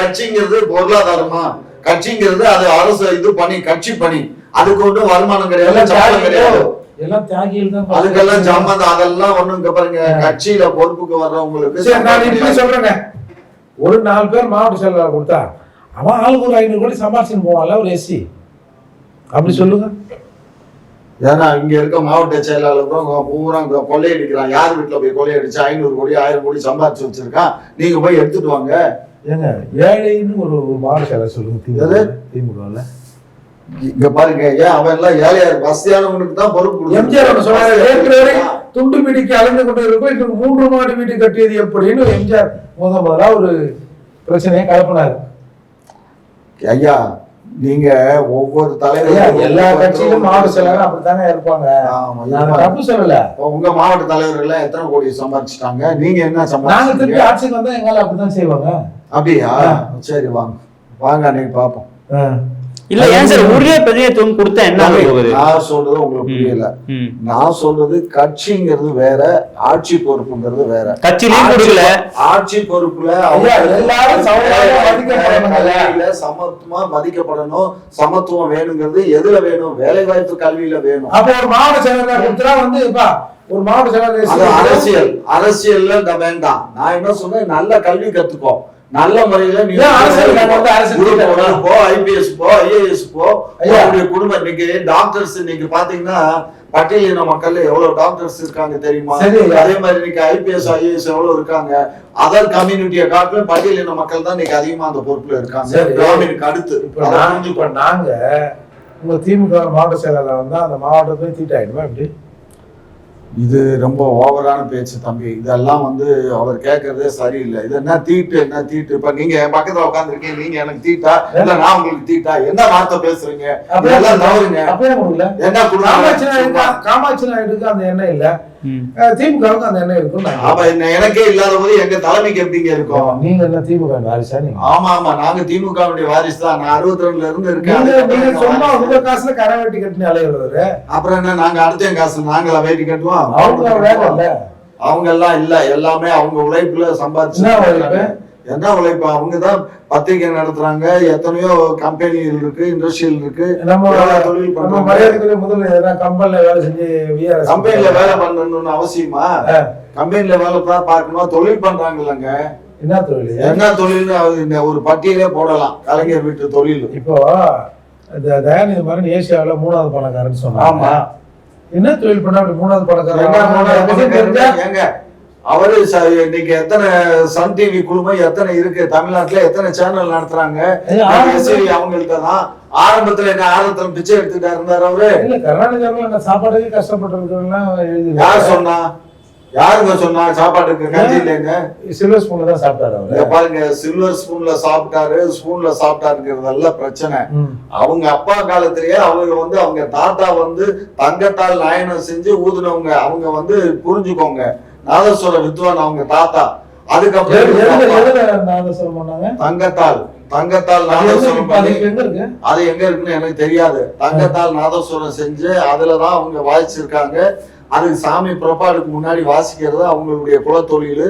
கட்சிங்கிறது பொருளாதாரமா? கட்சிங்கிறது அது அரசு இது பண்ணி கட்சி பணி, அதுக்கு ஒன்றும் வருமானம் கிடையாது, சம்பளம் கிடையாது. அதுக்கெல்லாம் சம்பந்தம் அதெல்லாம் ஒண்ணும் பாருங்க. கட்சியில பொறுப்புக்கு வர்றவங்களுக்கு சொல்றேங்க, ஒரு 4 பேர் மாவட்ட செயலாளர் கொடுத்தா அவன் ஆளுக்கு ஒரு 500 கோடி சம்பாதிச்சுன்னு போவான்ல ஒரு SC, அப்படி சொல்லுங்க. ஏன்னா இங்க இருக்க மாவட்ட செயலாளர் பூரா கொள்ளையடிக்கிறான். யார் வீட்டுல போய் கொள்ளையடிச்சு 500 கோடி 1000 கோடி சம்பாதிச்சு வச்சிருக்கான், நீங்க போய் எடுத்துட்டு வாங்க. ஏங்க ஏழைன்னு ஒரு மாவட்ட செயலாளர் சொல்லுங்க திமுகல. இங்க பாருங்க, ஏன் அவன் எல்லாம் ஏழையா வசதியானவனுக்கு தான் பொறுப்பு. எம்ஜிஆர் சொன்னாரு, துண்டு வீட்டுக்கு அலைந்து கொண்டு இருக்கும், இன்னும் 3 மாடி வீடு கட்டியது எப்படின்னு எம்ஜிஆர் முதலா ஒரு பிரச்சனையை கலப்பினாரு. ஐயா, நீங்க ஒவ்வொரு தலைவரும் எல்லா கட்சியிலும் மாவட்ட செயலாளர் அப்படித்தானே இருப்பாங்க. தப்பு சொல்லல. உங்க மாவட்ட தலைவர்கள் எத்தனை கோடி சம்பாதிச்சுட்டாங்க? நீங்க என்ன நாங்க திருப்பி ஆட்சிக்கு வந்தா எங்களால அப்படித்தான் செய்வாங்க. அப்படியா? சரி, வாங்க வாங்க நீங்க பாப்போம். இல்ல ஏன் சார் உரிய பிரதிநிதித்துவம் கொடுத்தா என்ன போகுது? நான் சொல்றது உங்களுக்கு புரியல. நான் சொல்றது கட்சிங்கிறது வேற, ஆட்சி பொறுப்புங்கிறது வேற. கட்சியிலும் கொடுக்கல, ஆட்சி பொறுப்புல எல்லாரும் சமத்துவமா மதிக்கப்படணும். சமத்துவம் வேணுங்கிறது எதுல வேணும்? வேலை வாய்ப்பு கல்வியில வேணும். அப்ப ஒரு மாவட்ட செயலர் கொடுத்தா வந்து ஒரு மாவட்ட செயலர் அரசியல்ல வேண்டாம். நான் என்ன சொன்னேன், நல்ல கல்வி கத்துக்கோ, நல்ல முறையில நீ போ, IPS போ, IAS போ. குடும்பம் இன்னைக்கு டாக்டர்ஸ் இன்னைக்கு பாத்தீங்கன்னா பட்டியலின மக்கள் எவ்வளவு டாக்டர்ஸ் இருக்காங்க தெரியுமா? அதே மாதிரி இன்னைக்கு IPS IAS எவ்வளவு இருக்காங்க. அதர் கம்யூனிட்டியை காட்டிலும் பட்டியலின மக்கள் தான் இன்னைக்கு அதிகமா அந்த பொறுப்புல இருக்காங்க. கிராமீணுக்கு அடுத்து. இப்ப நாங்க உங்க திமுக மாவட்ட செயலாளர் வந்தா அந்த மாவட்டத்தையும் தீட்டாயிடுமா? எப்படி? இது ரொம்ப ஓவரான பேச்சு தம்பி. இதெல்லாம் வந்து அவர் கேட்கறதே சரியில்லை. இது என்ன தீட்டு, என்ன தீட்டு? இப்ப நீங்க என் பக்கத்துல உட்காந்துருக்கீங்க, நீங்க எனக்கு தீட்டா இல்ல நான் உங்களுக்கு தீட்டா? என்ன வார்த்தை பேசுறீங்க? அதெல்லாம் தவறுங்க. என்ன காமாட்சி நாயுடுக்கு அந்த எண்ணம் இல்ல, திமுகவுக்கு அந்த எண்ணம் இருக்கும். எனக்கே இல்லாத போது எங்க தலைமைக்கு எப்படிங்க இருக்கும்? நீங்க என்ன திமுக வாரிசா? ஆமா ஆமா, நாங்க திமுகவுடைய வாரிசு தான். நான் 62ல இருந்து இருக்கேன். நீங்க சும்மா உங்க காசுல கரை வெட்டி கட்டினு அலையிறவரு. அப்புறம் என்ன, நாங்க அடுத்த காசு நாங்களா வேட்டி கட்டுவோம்? அவங்க அவங்க எல்லாம் இல்ல, எல்லாமே அவங்க உழைப்புல சம்பாதிச்சு. என்ன உழைப்பு? அவங்கதான் பத்திரிகை நடத்துறாங்க, எத்தனையோ கம்பெனிகள் இருக்கு, இண்டஸ்ட்ரியல் இருக்கு, நம்ம தொழில் நம்ம பண்றாங்க. மரியாதைக்குரிய முதல்ல எதனா கம்பெனில வேலை செஞ்சு கம்பெனில வேலை பண்ணணும்னு அவசியமா? கம்பெனில வேலை தான் பார்க்கணும். தொழில் பண்றாங்க இல்லைங்க, என்ன தொழில்? என்ன தொழில்னு ஒரு பட்டியலே போடலாம். கலைஞர் வீட்டு தொழில். இப்போ இந்த தயாநிதி மாறன் ஏசியாவில 3வது பணக்காரன்னு சொன்னாங்க. ஆமா. என்ன தொழில் பண்ணா அப்படி 3வது பணக்காரன்? ஏங்க அவரு இன்னைக்கு எத்தனை சன் டிவி குழுமம் எத்தனை இருக்கு தமிழ்நாட்டுல, எத்தனை சேனல் நடத்துறாங்க? அவங்கள்ட்ட தான் ஆரம்பத்துல என்ன ஆரம்பத்துல பிச்சை எடுத்துட்டா இருந்தாரு அவரு. இல்ல கருணாநிதி அவர்கள் சாப்பாடுக்கு கஷ்டப்பட்டு யார் சொன்னா? யாருங்க சொன்னா சாப்பாட்டுக்கு கஞ்சி இல்லைங்க? சில்வர் ஸ்பூன்ல தான் சாப்பிட்டாரு அவரு. பாருங்க, சில்வர் ஸ்பூன்ல சாப்பிட்டாருங்கிறதெல்லாம் பிரச்சனை. அவங்க அப்பா காலத்திலேயே அவங்க தாத்தா தங்கத்தால் நாயனம் செஞ்சு ஊதுனவங்க. அவங்க புரிஞ்சுக்கோங்க, நாதஸ்வர வித்வான் அவங்க தாத்தா. அதுக்கப்புறம் தங்கத்தால் நாதஸ்வரம் அது எங்க இருக்குன்னு எனக்கு தெரியாது. தங்கத்தால் நாதஸ்வரம் செஞ்சு அதுலதான் அவங்க வாசிச்சிருக்காங்க. அதுக்கு சாமி புறப்பாடுக்கு முன்னாடி வாசிக்கிறது அவங்களுடைய குலத்தொழில்.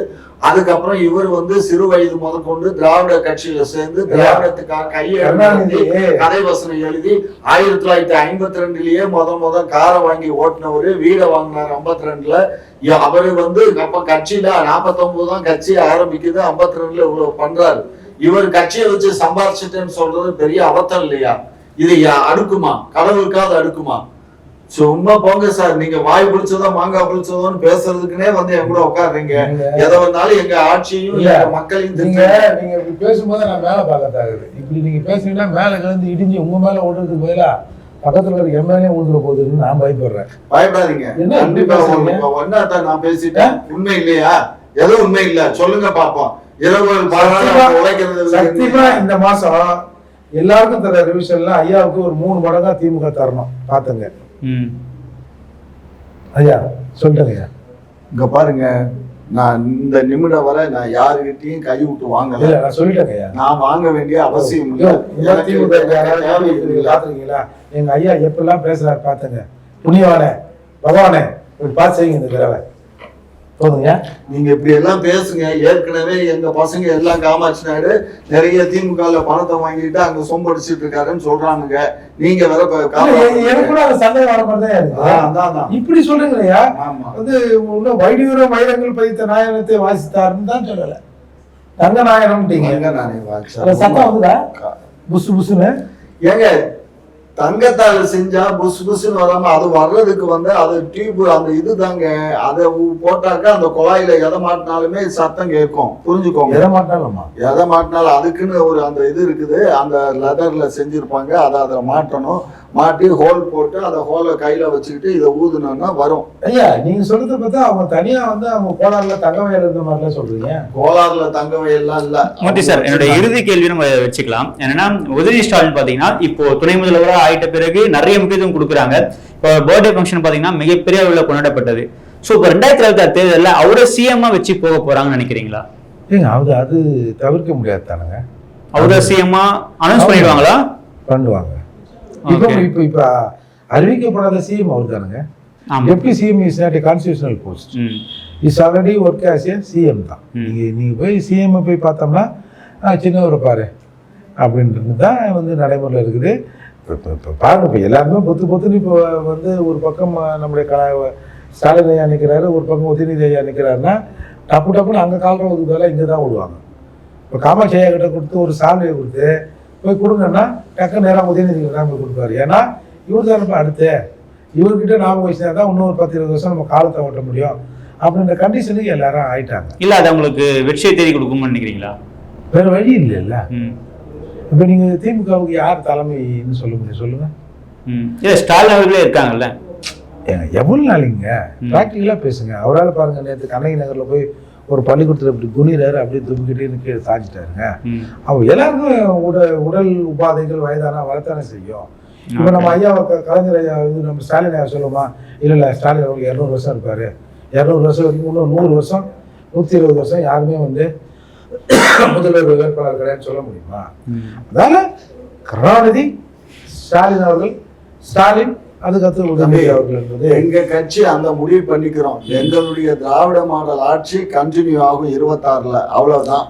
அதுக்கப்புறம் இவர் சிறு வயது முதற்கொண்டு திராவிட கட்சியில சேர்ந்து திராவிடத்துக்காக கையெழுதி கதை வசனம் எழுதி 1952லயே முதல் காரை வாங்கி ஓட்டினவரு. வீடை வாங்கினார் 52ல. அவரு அப்ப கட்சியில 49 தான் கட்சி ஆரம்பிக்குது, 52ல இவ்வளவு பண்றாரு. இவர் கட்சியை வச்சு சம்பாதிச்சுட்டேன்னு சொல்றது பெரிய அபத்தம் இல்லையா? இது அடுக்குமா? கடவுளுக்காவது அடுக்குமா? சும்மா போங்க சார். நீங்க வாய் பிடிச்சதோ மாங்காய் பிடிச்சதோன்னு பேசுறதுக்குன்னே என் கூட உட்காடுறீங்க. எதை வந்தாலும் எங்க ஆட்சியும் மக்களையும் நீங்க இப்படி பேசும்போது நான் மேல பார்க்கத்தாகுது. இப்படி நீங்க பேசுனீங்கன்னா மேல கலந்து இடிஞ்சு உங்க மேல ஓடுறதுக்கு பதிலா பக்கத்துல இருக்க எம்எல்ஏ ஊந்துட போகுதுன்னு நான் பயப்படுறேன். பயப்படாதீங்க. கண்டிப்பா நான் பேசிட்டேன். உண்மை இல்லையா? எதுவும் உண்மை இல்ல சொல்லுங்க பாப்போம். சத்தியமா இந்த மாசம் எல்லாருக்கும் தர ரிவிஷன்ல ஐயாவுக்கு ஒரு 3 மடங்கா திமுக தரணும். பாத்துங்க ஐயா, சொல்லுங்க ஐயா. இங்க பாருங்க, நான் இந்த நிமிடம் வரை நான் யாருகிட்டையும் கை விட்டு வாங்கல. நான் சொல்லிட்டேங்க ஐயா, நான் வாங்க வேண்டிய அவசியம் இல்லை. பாத்துருக்கீங்களா எங்க ஐயா எப்பெல்லாம் பேசுறாரு பாத்துங்க. புண்ணியவானே பகவானே பார்த்து செய்யுங்க இந்த தடவை போதுங்க. நீங்க இப்படி எல்லாம் பேசுங்க. ஏற்கனவே எங்க பசங்க எல்லாம் காமாட்சி நாயுடு நிறைய திமுக பணத்தை வாங்கிட்டு அங்க சொம்படிச்சிட்டு இருக்காருன்னு சொல்றானுங்க. நீங்க வேற கூட அந்த சந்தேகம் வர மாதிரிதான் இப்படி சொல்றீங்களையா? வைடூர வைரங்கள் பதித்த நாயனத்தை வாசித்தாருன்னு தான் சொல்லல, தங்க நாயனம் சத்தம் வந்துதா புசு புசுன்னு. ஏங்க தங்கத்தால் செஞ்சா புசு புசுன்னு வராம அது வர்றதுக்கு அது டியூப் அந்த இது தாங்க. அதை போட்டாக்கா அந்த குழாயில எதை மாட்டினாலுமே சத்தம் கேட்கும். புரிஞ்சுக்கோங்க. எதை மாட்டினாலும் அதுக்குன்னு ஒரு அந்த இது இருக்குது. அந்த லெதர்ல செஞ்சிருப்பாங்க. அதை அதில் மாட்டணும். மாட்டி ஹோல் போட்டு அந்த ஹோலை கையில வச்சுக்கிட்டு இதை ஊதுனோம்னா வரும். ஐயா நீங்க சொல்றத பார்த்தா அவங்க தனியா அவங்க கோலாறுல தங்க வயல் இருந்த மாதிரிலாம் சொல்றீங்க. கோலாறுல தங்க வயல்லாம் இல்ல. மூர்த்தி சார், என்னுடைய இறுதி கேள்வி நம்ம வச்சுக்கலாம். என்னன்னா உதயநிதி ஸ்டாலின் பாத்தீங்கன்னா இப்போ துணை முதல்வராக ஆயிட்ட பிறகு நிறைய முக்கியத்துவம் கொடுக்குறாங்க. இப்போ பர்த்டே ஃபங்க்ஷன் பாத்தீங்கன்னா மிகப்பெரிய அளவில் கொண்டாடப்பட்டது. ஸோ இப்போ 2026 தேர்தலில் அவரை சிஎம்மா வச்சு போக போறாங்கன்னு நினைக்கிறீங்களா? ஏங்க அது தவிர்க்க முடியாது தானுங்க. அவரை சிஎம்மா அனௌன்ஸ் பண்ணிடுவாங்களா? பண்ணுவாங்க. இப்ப அறிவிக்கப்படாத சிஎம் அவர் தானுங்க. எப்படி CM is not a constitutional post, is already work as a CM தான். நீங்க போய் சிஎம் போய் பார்த்தோம்னா சின்னவரை பாரு அப்படின்றது தான் நடைமுறையில் இருக்குது. இப்போ பாருங்க, இப்போ எல்லாருமே பொத்துன்னு இப்போ ஒரு பக்கம் நம்முடைய ஸ்டாலின் ஐயா நிற்கிறாரு, ஒரு பக்கம் உதயநிதி ஐயா நிற்கிறாருன்னா டப்புன்னு அங்கே கால்ற ஒதுக்குதால இங்கே தான் விடுவாங்க. இப்போ காமாட்சி ஐயா கிட்ட கொடுத்து ஒரு சால்வையை கொடுத்து போய் கொடுங்கன்னா டக்கு நேரம் உதயநிதி தான் போய் கொடுப்பாரு. ஏன்னா இவர் தான் அடுத்து இவர்கிட்ட ஞாபகம் வச்சுனா தான் இன்னொரு 10-20 வருஷம் நம்ம காலத்தை ஓட்ட முடியும் அப்படின்ற கண்டிஷனுக்கு எல்லாரும் ஆயிட்டாங்க. இல்லை அது அவங்களுக்கு வெற்றியை தேடி கொடுக்கும்னு நினைக்கிறீங்களா? வேற வழி இல்லைல்ல. இப்போ நீங்க திமுகவுக்கு யார் தலைமைன்னு சொல்ல முடியும் சொல்லுங்க? இல்லை ஸ்டாலின் அவர்களே இருக்காங்கல்ல. ஏங்க எவ்வளோ நாளைங்க ப்ராக்டிக்கலாக பேசுங்க. அவரால் பாருங்க, நேற்று கண்ணகி நகரில் போய் ஒரு பள்ளிக்கூடத்தில் இப்படி குனிறாரு, அப்படியே தும்பிக்கிட்டே சாஞ்சிட்டாருங்க. அவங்க எல்லாருக்கும் உடல் உபாதைகள் வயதான வரத்தானே செய்யும். இப்போ நம்ம ஐயா கலைஞர் ஐயா நம்ம ஸ்டாலின் ஐயா சொல்லுமா? இல்லை ஸ்டாலின் அவருக்கு 200 வருஷம் இருப்பாரு, 200 வருஷம் வரைக்கும் இன்னும் 100 வருஷம் 120 வருஷம் யாருமே முதல்வர் வேட்பாளர் கிடையாதுன்னு சொல்ல முடியுமா? அதனால கருணாநிதி ஸ்டாலின் அவர்கள், ஸ்டாலின் அதுக்கடுத்து உதயநிதி அவர்கள் என்பது எங்க கட்சி அந்த முடிவு பண்ணிக்கிறோம். எங்களுடைய திராவிட மாடல் ஆட்சி கண்டினியூ ஆகும் 26ல, அவ்வளவுதான்.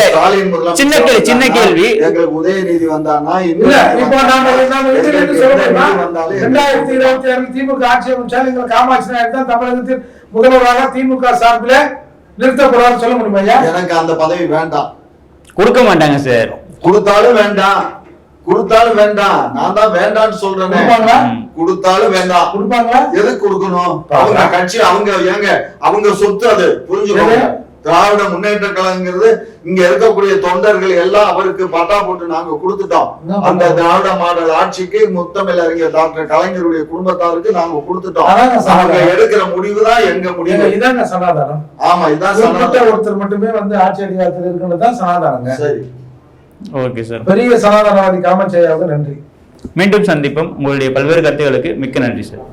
ஸ்டாலின் சின்ன கேள்வி, எங்களுக்கு உதயநிதி வந்தானா இல்ல, இப்போ நாம வந்தாலும் 2026 திமுக ஆட்சி அமைச்சால் எங்களுக்கு காமாட்சி நாயுடு தான் தமிழகத்தில் முதல்வராக திமுக சார்பில் நிறுத்தப்படுவார் சொல்ல முடியுமா? எனக்கு அந்த பதவி வேண்டாம், கொடுக்க மாட்டாங்க சார். கொடுத்தாலும் வேண்டாம், கொடுத்தாலும் வேண்டாம். நான் தான் வேண்டாம்னு சொல்றேன். கொடுத்தாலும் வேண்டாம். கொடுப்பாங்களா? எதுக்கு கொடுக்கணும்? அவங்க கட்சி, அவங்க சொத்து, அது புரிஞ்சுக்கோங்க. திராவிட முன்னேற்ற கழகங்கிறது இங்க இருக்கக்கூடிய தொண்டர்கள் எல்லாம் அவருக்கு பட்டா போட்டு நாங்க கொடுத்துட்டோம். அந்த திராவிட மாடல் ஆட்சிக்கு முத்தமிழ் அறிஞர் டாக்டர் கலைஞருடைய குடும்பத்தாருக்கு நாங்க கொடுத்துட்டோம். அவங்க எடுக்கிற முடிவு தான் எங்க முடிவு. இதாங்க சனாதானம். ஆமா, இதான் சனாதானம். ஒருத்தர் மட்டுமே வந்து ஆட்சி அதிகாரத்தில் இருக்கிறது சனாதானங்க. சரி, ஓகே சார். பெரிய சனாதனவாதி காமாட்சி ஐயாவுக்கு நன்றி. மீண்டும் சந்திப்போம். உங்களுடைய பல்வேறு கருத்துகளுக்கு மிக்க நன்றி சார்.